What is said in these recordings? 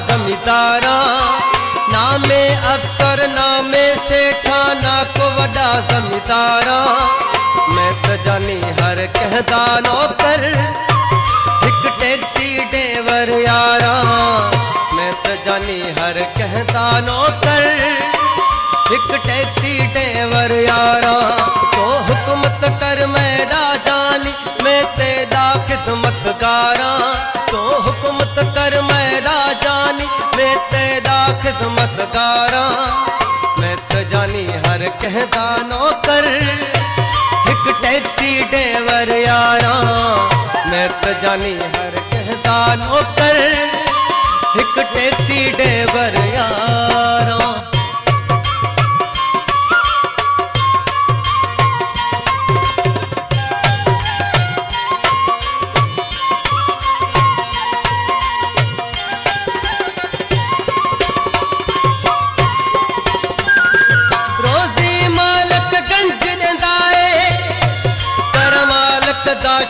जमींदारा, नामे अफसर नामे सेठा ना को वड़ा जमींदारा। मैं तो जानी हर कहदा नौकर एक टैक्सी ड्राइवर यारा। मैं तो जानी हर कहदा नौकर एक टैक्सी ड्राइवर यारा। तो हुकूमत कर मेरा जानी मैं तेरा खिदमतगारा। तो हुकूमत कर मेरा जानी मैं तेरा खिदमतगारा। मैं तो जानी हर कहदा नौकर एक टैक्सी ड्राइवर यारा। मैं तो जानी हर कहदा नौकर एक टैक्सी ड्राइवर यारा।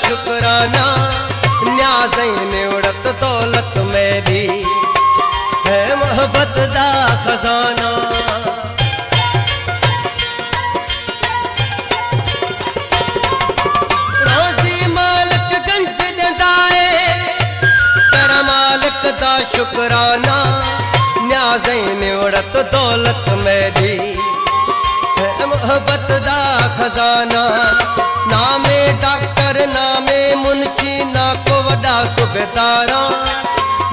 शुक्राना न्याज़ उड़त दौलत मेरी है मोहब्बत दा खजाना। रोज़ी मालिक गंज ॾंदाए कर मालिक दा शुक्राना। न्याज़ उड़त दौलत मेरी है मोहब्बत दा खजाना। नामे डॉक्टर नामे मुंशी ना को वड़ा सूबेदारा।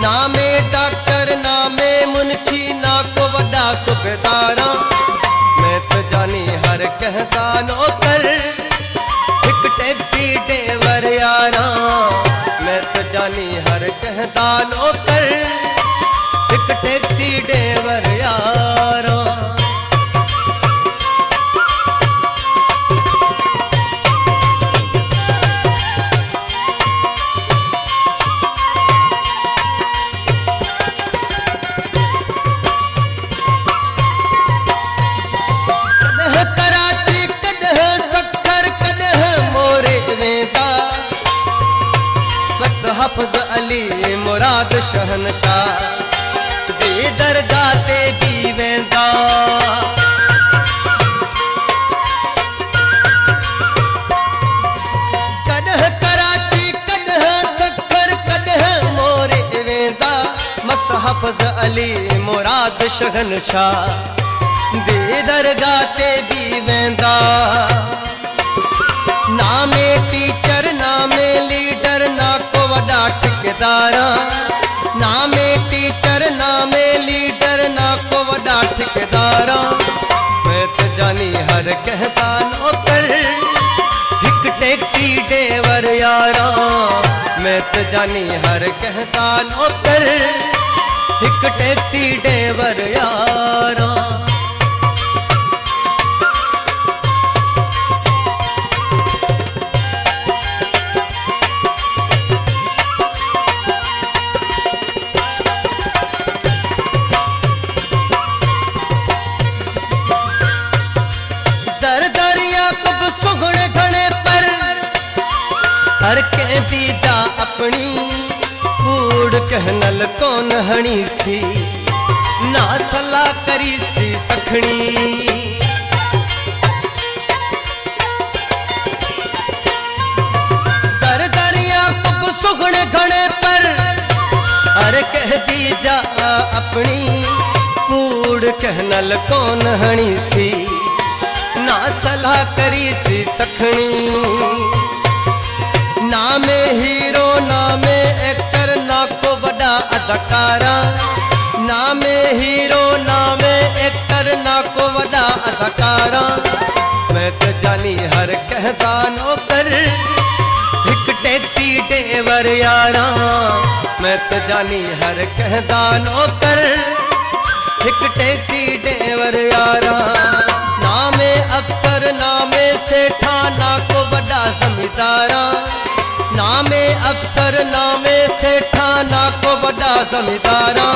नामे डॉक्टर नामे मुंशी ना को वड़ा सूबेदारा। मैं तो जानी हर कहदा नौकर एक टैक्सी ड्राइवर यारा। मैं तो जानी हर कहदा नौकर एक टैक्सी ड्राइवर यारा। हाफिज अली मुराद शहनशाह दे दरगाह ते भी वेंदा। कदह कराची कदह सखर कदह मोरे वेंदा। मस्त हाफिज अली मुराद शहनशाह दे दरगाह ते भी वेंदा। नामे टीचर नामे लीडर ना को वड़ा ठेकेदारा। नामे टीचर नामे लीडर ना को वड़ा ठेकेदारा। मैं तो जानी हर कहदा नौकर एक टैक्सी ड्राइवर यारा। मैं तो जानी हर कहदा नौकर एक टैक्सी ड्राइवर यारा। हर कहती जा अपनी कूड़ कहनल कौन हणी सी ना सलाह करी सी सखणी। सर दरिया कुब सुगण घणे पर हर कहती जा अपनी कूड़ कहनल कौन हणी सी ना सलाह करी सी सखणी। नामे हीरो नामे एक्टर ना को वड़ा अदाकारा। नामे हीरो नामे एक्टर ना को वड़ा अदाकारा। मैं तो जानी हर कहदा नौकर एक टैक्सी ड्राइवर यारा। मैं तो जानी हर कहदा नौकर एक टैक्सी ड्राइवर यारा। नामे अफसर नामे सेठा ना को वड़ा जमींदारा। नामे अफसर नामे सेठा ना को वड़ा जमींदारा।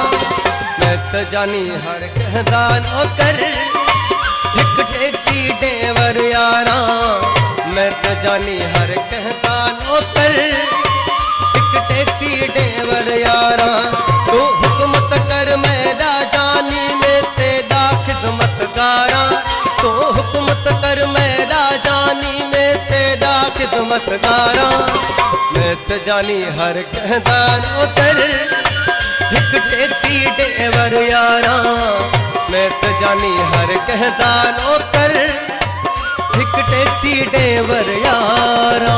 मैं तो जानी हर कहदा नौकर एक टैक्सी ड्राइवर यारा। मैं तो जानी हर कहदा नौकर एक टैक्सी ड्राइवर यारा। तो हुकूमत यारा मैं तो जानी हर कहदा नौकर एक टैक्सी ड्राइवर यारा मैं तो जानी हर कहदा नौकर एक टैक्सी ड्राइवर यारा।